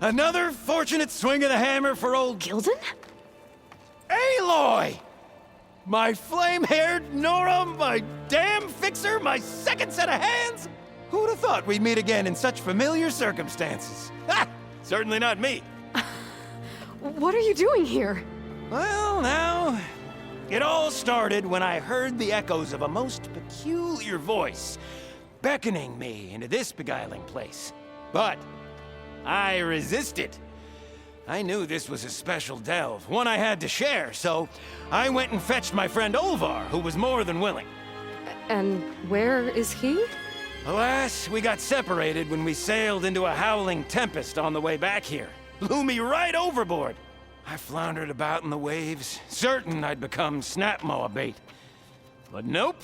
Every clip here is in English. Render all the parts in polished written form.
Another fortunate swing of the hammer for old Gildan? Aloy! My flame-haired Nora, my damn fixer, my second set of hands! Who'd have thought we'd meet again in such familiar circumstances? Ha! Certainly not me. What are you doing here? Well, now, it all started when I heard the echoes of a most peculiar voice beckoning me into this beguiling place. But I resisted. I knew this was a special delve, one I had to share, so I went and fetched my friend Olvar, who was more than willing. And where is he? Alas, we got separated when we sailed into a howling tempest on the way back here. Blew me right overboard. I floundered about in the waves, certain I'd become snapmaw bait. But nope,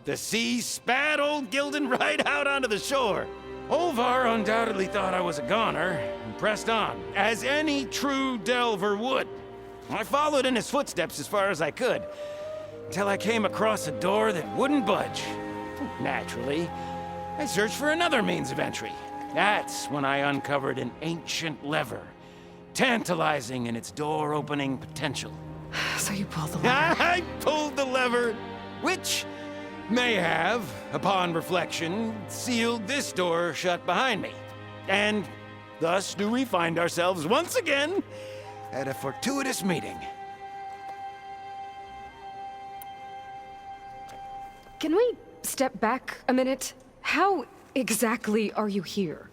the sea spat old Gildan right out onto the shore. Olvar undoubtedly thought I was a goner, and pressed on, as any true delver would. I followed in his footsteps as far as I could, until I came across a door that wouldn't budge. Naturally, I searched for another means of entry. That's when I uncovered an ancient lever, tantalizing in its door-opening potential. So you pulled the lever. I pulled the lever, which may have, upon reflection, sealed this door shut behind me. And thus do we find ourselves once again at a fortuitous meeting. Can we step back a minute? How exactly are you here?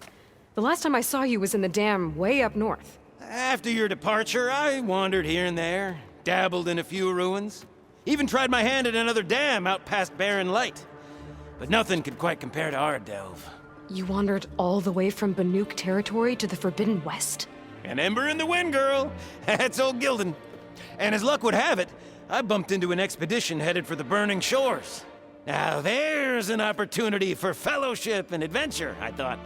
The last time I saw you was in the dam way up north. After your departure, I wandered here and there, dabbled in a few ruins, even tried my hand at another dam out past Barren Light. But nothing could quite compare to our delve. You wandered all the way from Banuk territory to the Forbidden West? An ember in the wind, girl. That's old Gildan. And as luck would have it, I bumped into an expedition headed for the Burning Shores. Now there's an opportunity for fellowship and adventure, I thought.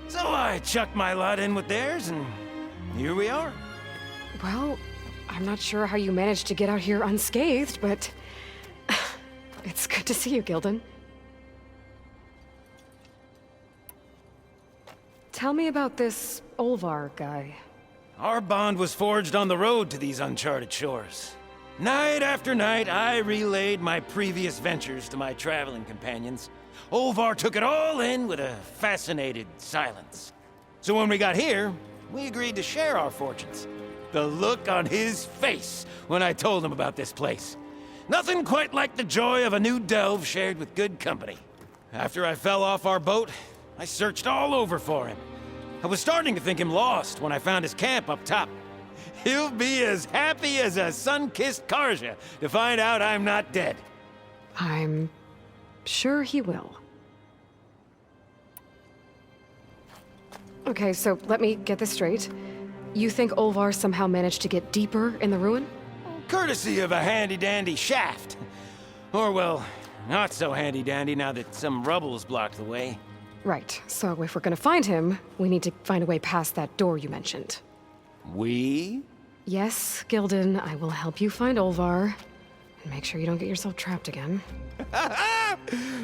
So I chucked my lot in with theirs, and here we are. Well, I'm not sure how you managed to get out here unscathed, but it's good to see you, Gildan. Tell me about this Olvar guy. Our bond was forged on the road to these uncharted shores. Night after night, I relayed my previous ventures to my traveling companions. Olvar took it all in with a fascinated silence. So when we got here, we agreed to share our fortunes. The look on his face when I told him about this place. Nothing quite like the joy of a new delve shared with good company. After I fell off our boat, I searched all over for him. I was starting to think him lost when I found his camp up top. He'll be as happy as a sun-kissed Karja to find out I'm not dead. I'm sure he will. Okay, so let me get this straight. You think Olvar somehow managed to get deeper in the ruin? Courtesy of a handy-dandy shaft. Or, well, not so handy-dandy now that some rubble's blocked the way. Right, so if we're gonna find him, we need to find a way past that door you mentioned. We? Yes, Gildan, I will help you find Olvar. And make sure you don't get yourself trapped again.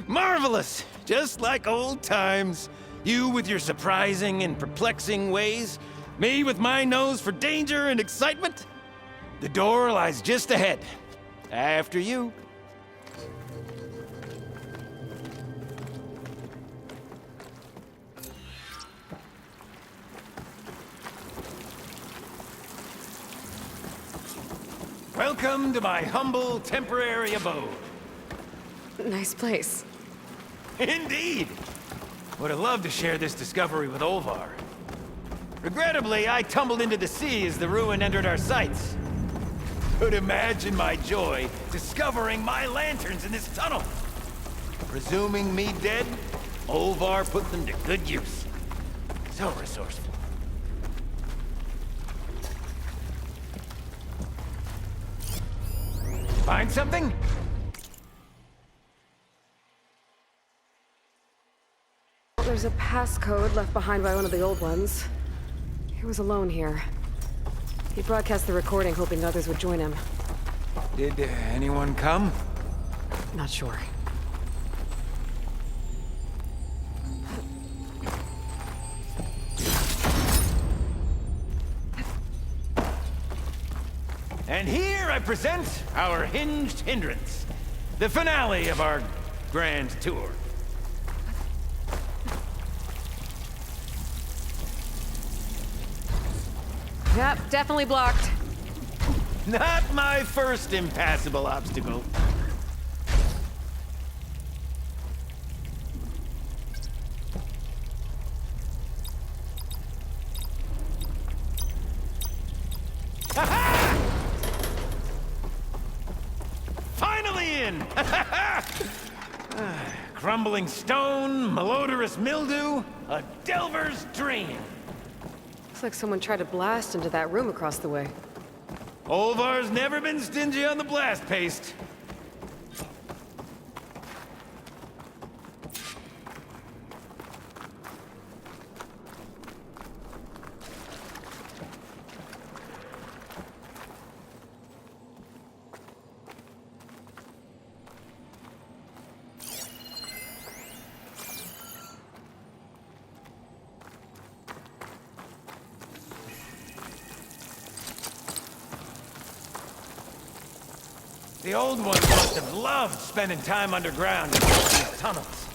Marvelous! Just like old times. You with your surprising and perplexing ways. Me with my nose for danger and excitement. The door lies just ahead. After you. Welcome to my humble, temporary abode. Nice place. Indeed! Would have loved to share this discovery with Olvar. Regrettably, I tumbled into the sea as the ruin entered our sights. Could imagine my joy discovering my lanterns in this tunnel. Presuming me dead, Olvar put them to good use. So resourceful. Find something? There's a passcode left behind by one of the old ones. He was alone here. He broadcast the recording hoping others would join him. Did anyone come? Not sure. And here I present our hinged hindrance, the finale of our grand tour. Yep, definitely blocked. Not my first impassable obstacle. Ha-ha! Finally in! Crumbling stone, malodorous mildew, a delver's dream. Looks like someone tried to blast into that room across the way. Olvar's never been stingy on the blast paste. The old ones must have loved spending time underground in these tunnels.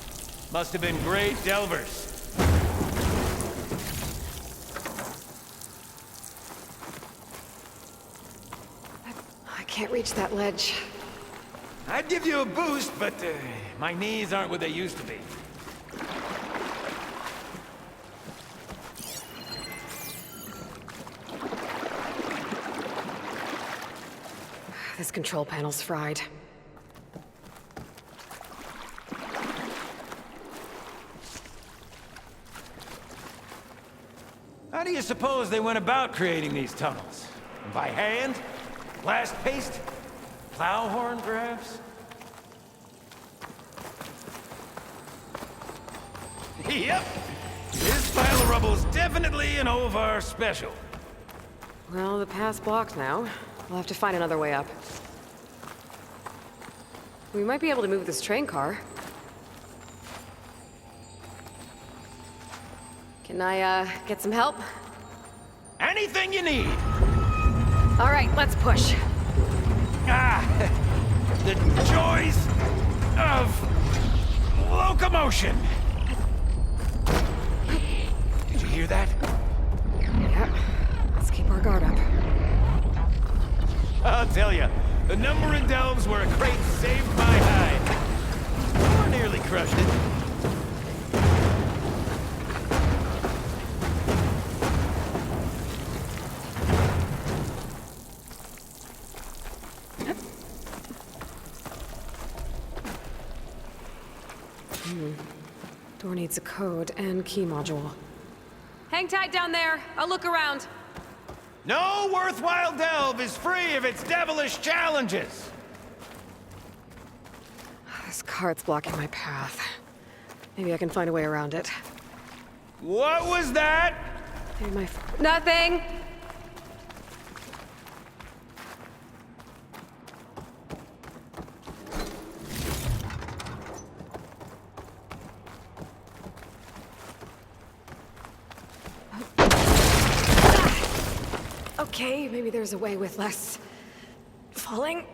Must have been great delvers. I can't reach that ledge. I'd give you a boost, but my knees aren't what they used to be. This control panel's fried. How do you suppose they went about creating these tunnels? By hand? Blast paste? Plow horn, perhaps? Yep! This pile of rubble's definitely an Olvar special. Well, the path's blocked now. We'll have to find another way up. We might be able to move this train car. Can I, get some help? Anything you need! All right, let's push. Ah! The joys of locomotion! Did you hear that? Yep. Let's keep our guard up. I'll tell you, the number of delves where a crate saved my hide. Or nearly crushed it. Door needs a code and key module. Hang tight down there. I'll look around. No worthwhile delve is free of its devilish challenges! This cart's blocking my path. Maybe I can find a way around it. What was that? Maybe my... Nothing! Okay, maybe there's a way with less... falling.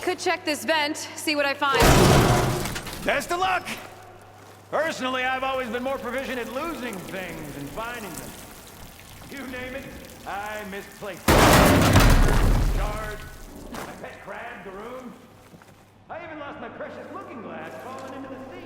Could check this vent, see what I find. Best of luck! Personally, I've always been more proficient at losing things than finding them. You name it, I misplaced it. Shards, my pet crab, Garoon. I even lost my precious looking glass falling into the sea.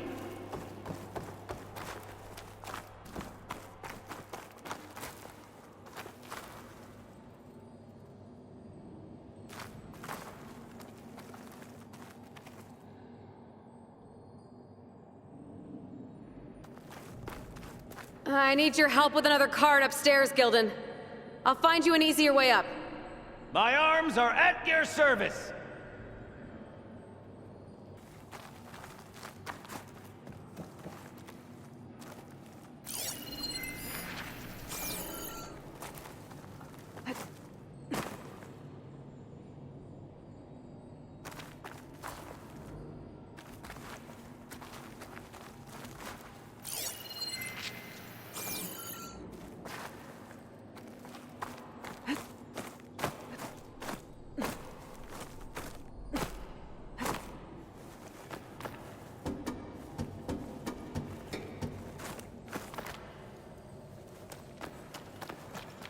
I need your help with another card upstairs, Gildan. I'll find you an easier way up. My arms are at your service.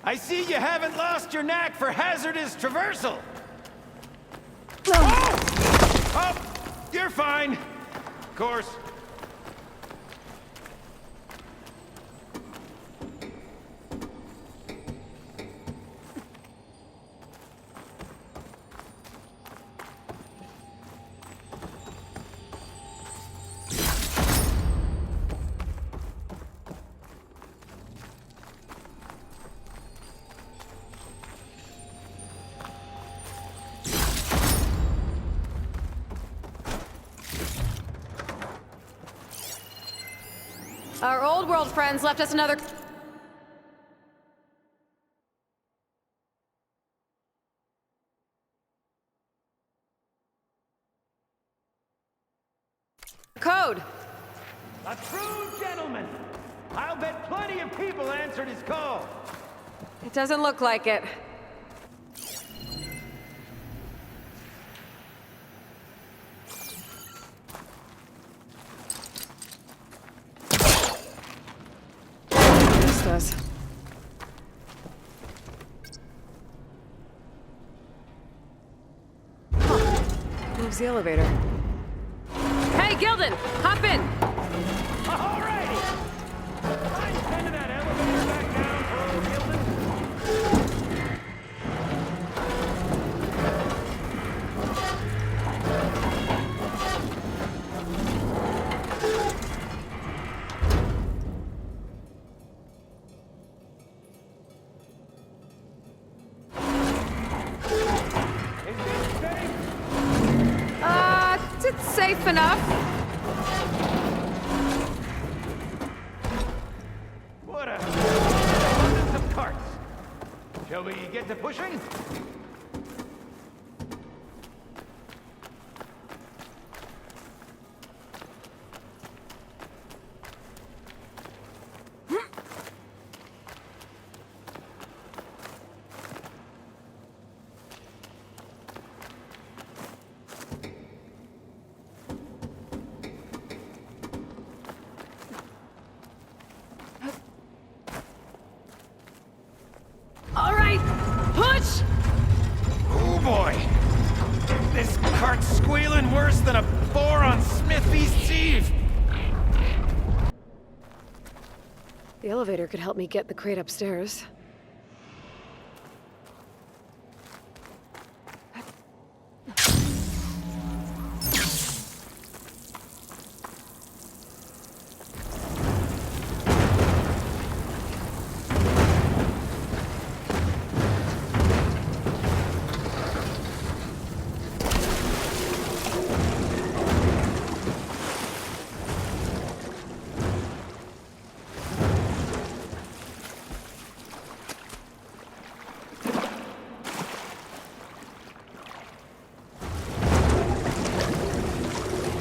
I see you haven't lost your knack for hazardous traversal. Oh! Oh! You're fine. Of course. Our old world friends left us another... code! A true gentleman! I'll bet plenty of people answered his call. It doesn't look like it. This does. Huh. Moves the elevator. Hey, Gilden! Hop in! Alrighty! I'm sending that elevator back down for old Gildan. Is this safe? It's safe enough. What a abundance of carts. Shall we get to pushing? All right, push! Oh boy! This cart's squealing worse than a boar on Smith East Eve! The elevator could help me get the crate upstairs.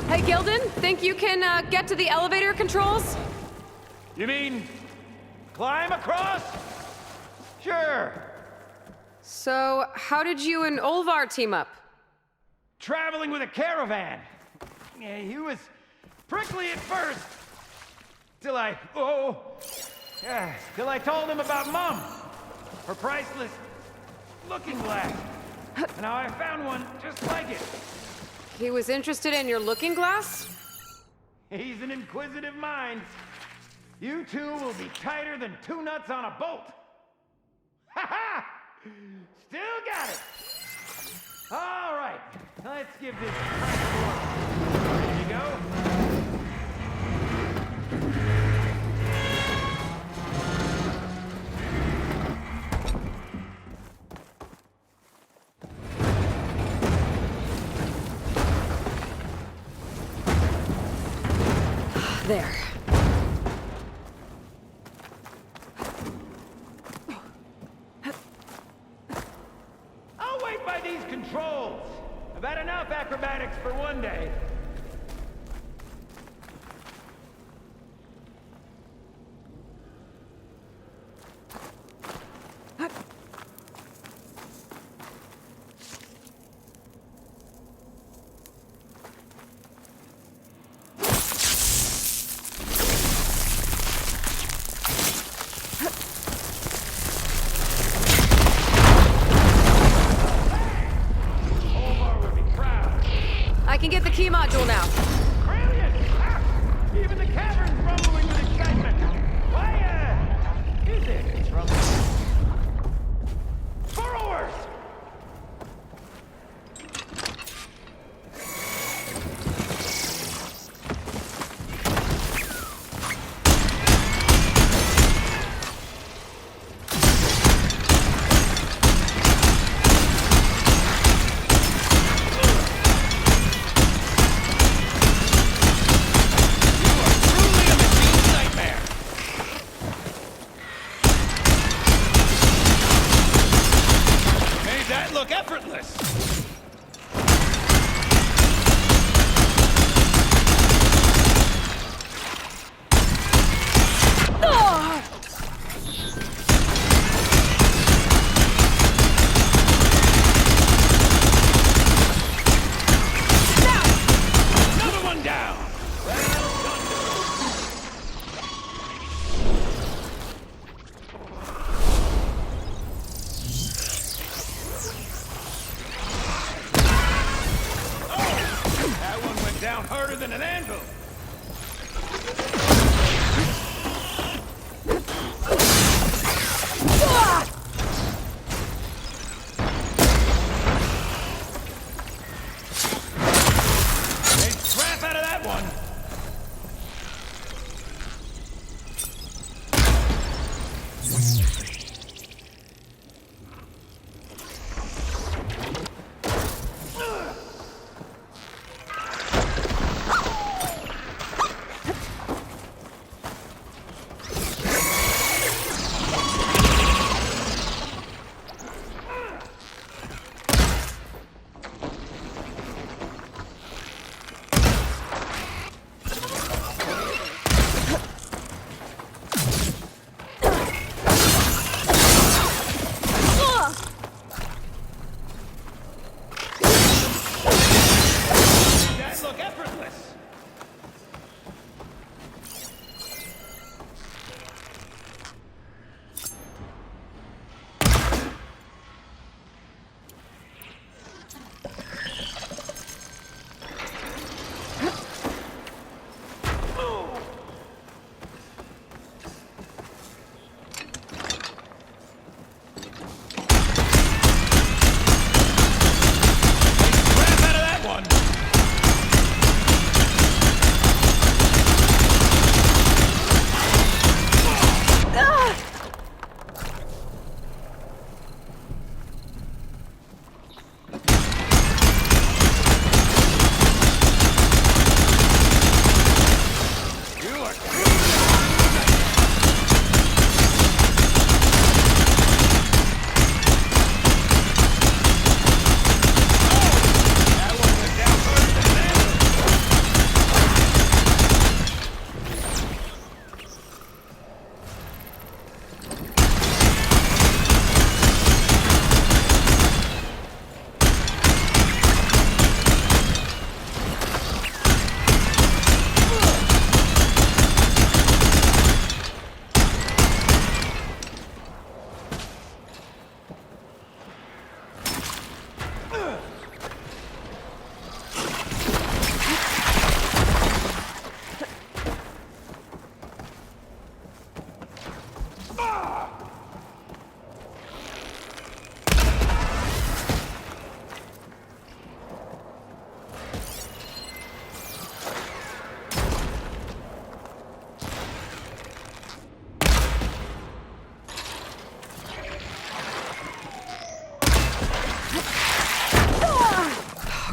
Hey, Gilden, think you can get to the elevator controls? You mean climb across? Sure. So, how did you and Olvar team up? Traveling with a caravan. Yeah, he was prickly at first. Till I told him about Mom. Her priceless looking glass. And now I found one just like it. He was interested in your looking glass? He's an inquisitive mind. You two will be tighter than two nuts on a bolt. Ha ha! Still got it. All right, let's give this a whirl. Ready to go? There. I'll wait by these controls. I've had enough acrobatics for one day. module now. Brilliant! Ah, even the cavern's rumbling with excitement. Why, is it? It's rumbling. Burrowers! Look effortless! Another one down! Down harder than an anvil! Made crap out of that one!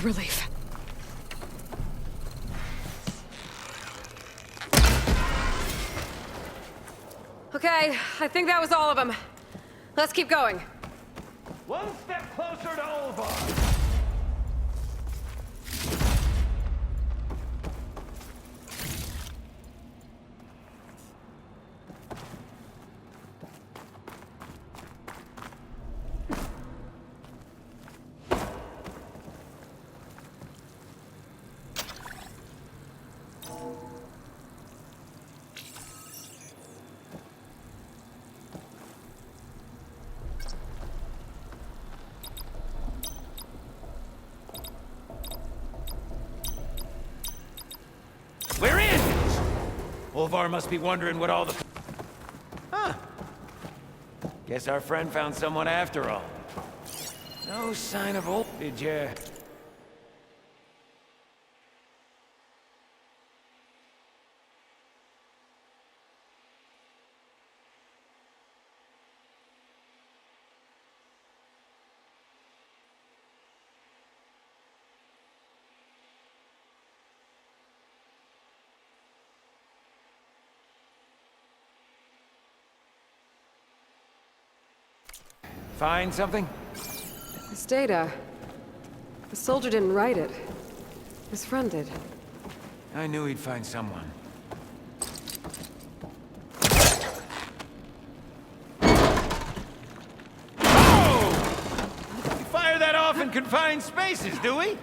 Relief. Okay, I think that was all of them. Let's keep going. One step closer to Olvar. Olvar must be wondering what all the... Huh. Guess our friend found someone after all. No sign of Did ya... Find something? This data... The soldier didn't write it. His friend did. I knew he'd find someone. Oh! We fire that off in confined spaces, do we?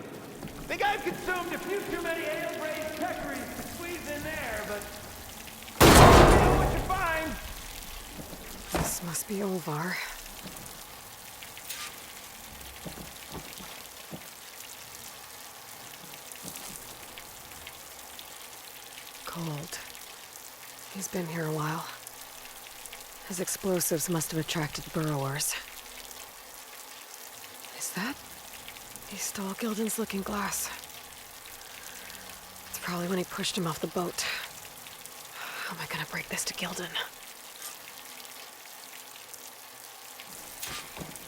Think I've consumed a few too many ale-braised peccaries to squeeze in there, but... You know what you find? This must be Olvar. Cold. He's been here a while. His explosives must have attracted burrowers. Is that? He stole Gilden's looking glass. It's probably when he pushed him off the boat. How am I gonna break this to Gilden?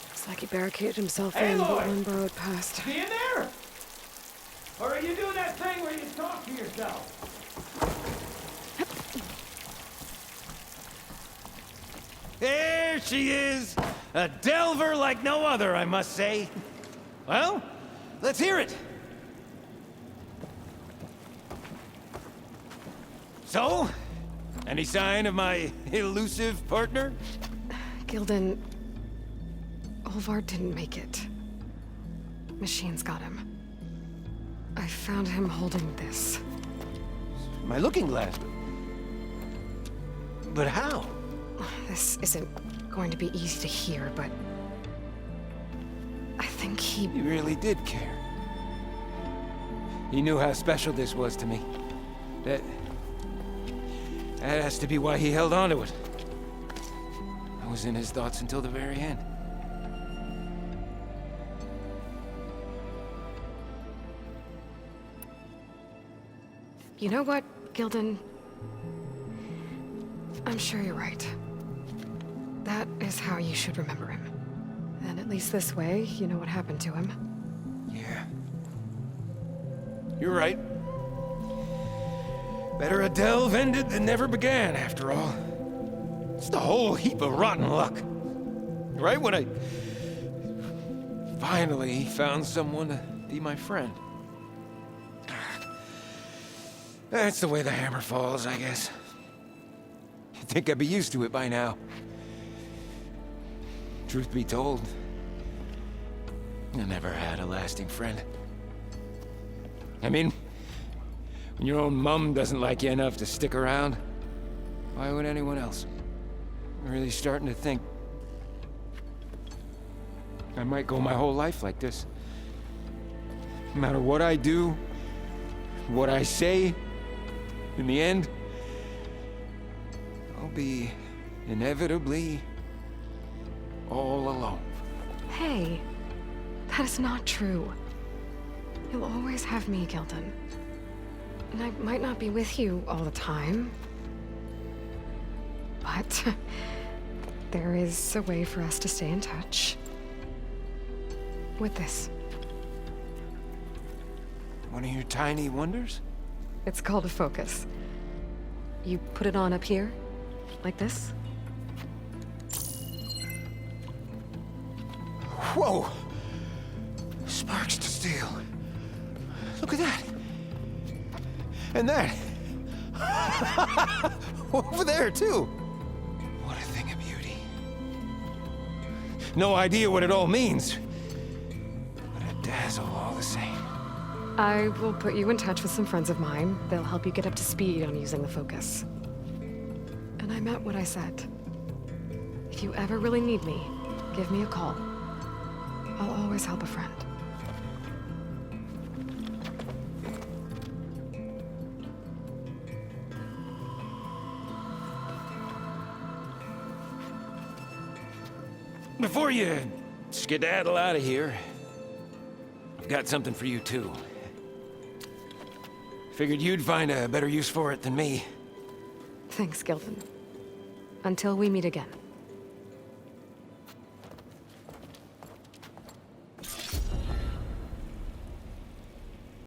Looks like he barricaded himself in, but one burrowed past. Is he in there? Or are you doing that thing where you talk to yourself? There she is! A delver like no other, I must say. Well, let's hear it. So, any sign of my elusive partner? Gilden... Olvar didn't make it. Machines got him. I found him holding this. My looking glass. But how? This isn't going to be easy to hear, but... I think he really did care. He knew how special this was to me. That has to be why he held on to it. I was in his thoughts until the very end. You know what, Gilden? I'm sure you're right. That is how you should remember him. And at least this way, you know what happened to him. Yeah. You're right. Better a delve ended than never began, after all. Just a whole heap of rotten luck. Right when I finally found someone to be my friend. That's the way the hammer falls, I guess. You'd think I'd be used to it by now. Truth be told, I never had a lasting friend. I mean, when your own mum doesn't like you enough to stick around, why would anyone else? I'm really starting to think I might go my whole life like this. No matter what I do, what I say, in the end, I'll be inevitably all alone. Hey, that is not true. You'll always have me, Gilden. And I might not be with you all the time, but there is a way for us to stay in touch. With this. One of your tiny wonders? It's called a focus. You put it on up here, like this. Whoa! Sparks to steel. Look at that. And that. Over there, too. What a thing of beauty. No idea what it all means. But a dazzle all the same. I will put you in touch with some friends of mine. They'll help you get up to speed on using the focus. And I meant what I said. If you ever really need me, give me a call. I'll always help a friend. Before you skedaddle out of here, I've got something for you too. Figured you'd find a better use for it than me. Thanks, Gilden. Until we meet again.